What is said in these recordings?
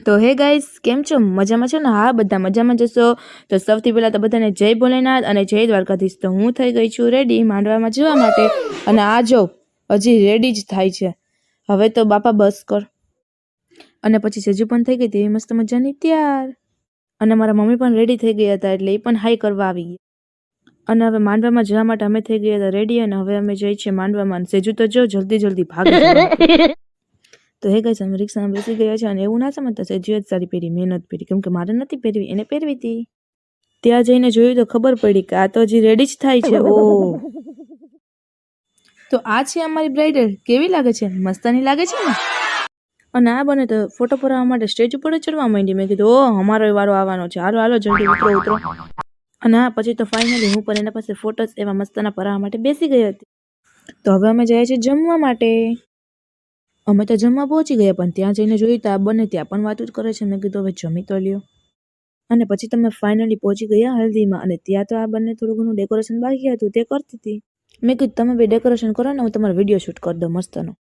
તો હે ગાઈસ, કેમ છો? મજામાં છો ને? હા, બધા મજામાં જશો. તો સૌથી પહેલા તો બધાને જય ભોલેનાથ અને જય દ્વારકાધીશ. તો હું થઈ ગઈ છું રેડી માંડવામાં જવા માટે, અને આ જો હજી રેડી જ થાય છે. હવે તો બાપા બસ કર. અને પછી સેજુ પણ થઈ ગઈ હતી મસ્ત મજાની તૈયાર, અને મારા મમ્મી પણ રેડી થઈ ગયા હતા, એટલે એ પણ હાઈ કરવા આવી ગયા. અને હવે માંડવામાં જવા માટે અમે થઈ ગયા હતા રેડી, અને હવે અમે જઈએ છીએ માંડવામાં. સેજુ તો જો જલ્દી ભાગી. તો હે ગાઈસ, અમે રિક્ષામાં બેસી ગયા છે, અને એવું ના સમજતા સેજુએ જ સાડી પહેરી, મેં નથી પહેરી, કેમ કે મારે નથી પહેરવી, એને પહેરવી હતી. ત્યાં જઈને જોયું તો ખબર પડી કે આ તો હજી રેડી જ થાય છે. ઓ તો આ છે અમારી બ્રાઇડલ. કેવી લાગે છે? મસ્તાની લાગે છે ને? અને આ બને તો ફોટો પડાવવા માટે સ્ટેજ ઉપર ચડવા માંડી. મેં કીધું ઓ અમારો વારો આવવાનો છે, હાલો જલ્દી ઉતરો. અને હા, પછી તો ફાઇનલી હું પણ એના પાસે ફોટોસ એવા મસ્તના પડાવવા માટે બેસી ગઈ હતી. તો હવે અમે જઈએ છીએ જમવા માટે. અમે તો જમવા પહોંચી ગયા, પણ ત્યાં જઈને જોયું તો આ બંને ત્યાં પણ વાતું જ કરે છે. મેં કીધું હવે જમી તો લ્યો. અને પછી તમે ફાઇનલી પહોંચી ગયા હલ્દીમાં, અને ત્યાં તો આ બંને થોડું ઘણું ડેકોરેશન બાકી હતું તે કરતી હતી. મેં કીધું તમે બે ડેકોરેશન કરો ને, હું તમારો વિડીયો શૂટ કરી દઉં મસ્તનો.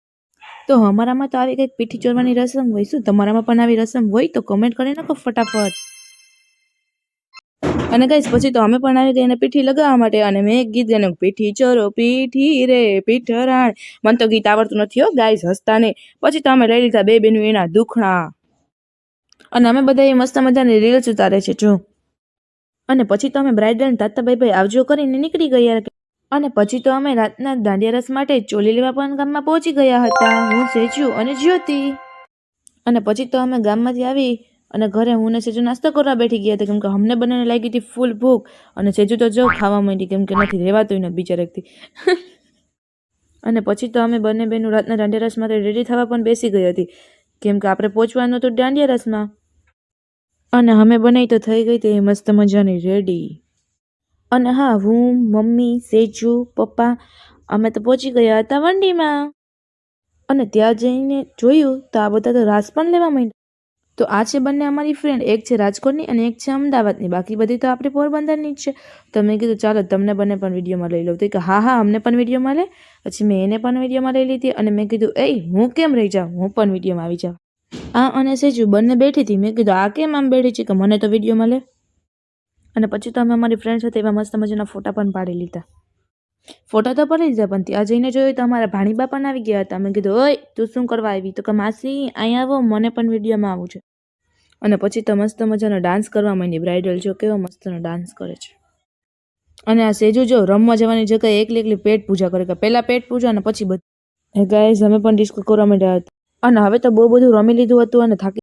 તો અમારામાં તો આવી કંઈક પીઠી ચોરવાની રસમ હોય. શું તમારામાં પણ આવી રસમ હોય? તો કમેન્ટ કરી નાખો ફટાફટ. અને ગાઈસ, પછી તો અમે પણ આવી ગયા એને પીઠી લગાવવા માટે, અને મેં એક ગીત ગાયું, પીઠી ચોરો પીઠી રે પીઠરાણ. મને તો ગીત આવડતું નથી હો ગાઈસ, હસતા નહીં. પછી તો અમે લઈ લીધા બે બેનું એના દુખણા, અને અમે બધા એ મસ્ત મજાની રીલ્સ ઉતારે છે જો. અને પછી તો અમે બ્રાઇડલ તાતા ભાઈ આવજો કરીને નીકળી ગયા. અને પછી તો અમે રાતના દાંડિયા રસ માટે ચોલી લેવા પણ ગામમાં પહોંચી ગયા હતા, હું સેજુ અને જ્યોતિ. અને પછી તો અમે ગામમાંથી આવી અને ઘરે હું ને સેજુ નાસ્તો કરવા બેઠી ગયા હતા, કેમ કે અમને બંનેને લાગી હતી ફૂલ ભૂખ. અને સેજુ તો જો ખાવા માંડી, કેમ કે નથી રહેવાતું ને બિચારેકથી. અને પછી તો અમે બંને બહેનો રાતના દાંડિયા રસ માટે રેડી થવા પણ બેસી ગઈ હતી, કેમ કે આપણે પહોંચવાનું હતું દાંડિયા રસમાં. અને અમે બનાવી તો થઈ ગઈ હતી મસ્ત મજાની રેડી. અને હા, હું, મમ્મી, સેજુ, પપ્પા અમે તો પહોંચી ગયા હતા વંડીમાં. અને ત્યાં જઈને જોયું તો આ બધા તો રાસ પણ લેવા માંડ્યા. તો આ છે બંને અમારી ફ્રેન્ડ, એક છે રાજકોટની અને એક છે અમદાવાદની, બાકી બધી તો આપણી પોરબંદરની જ છે. તો મેં કીધું ચાલો તમને બંને પણ વિડીયોમાં લઈ લઉં. તો કે હા અમને પણ વિડીયોમાં લે. પછી મેં એને પણ વિડીયોમાં લઈ લીધી, અને મેં કીધું હું કેમ રહી જાઉં, હું પણ વિડીયોમાં આવી જાઉં. આ અને સેજુ બંને બેઠી હતી. મેં કીધું આ કેમ આમ બેઠી છે, કે મને તો વિડીયોમાં લે. અને પછી તો અમે અમારી ફ્રેન્ડ સાથે એવા મસ્ત મજાના ફોટા પણ પાડી લીધા. ફોટા તો પડી લીધા, પણ ત્યાં જઈને જોયું તો અમારા ભાણીબા પણ આવી ગયા હતા. મેં કીધું ઓય તું શું કરવા આવી? તો કે માસી અહીંયા આવો, મને પણ વિડીયોમાં આવવું છે. અને પછી તો મસ્ત મજાનો ડાન્સ કરવા માંડી. બ્રાઇડલ જો કેવો મસ્તનો ડાન્સ કરે છે. અને આ સેજુ જો રમવા જવાની જગ્યાએ એકલી પેટ પૂજા કરે, કે પહેલા પેટ પૂજા અને પછી બધું. ગાઈસ, અમે પણ ડિસ્કો કરવા માંડ્યા હતા, અને હવે તો બહુ બધું રમી લીધું હતું અને થાકી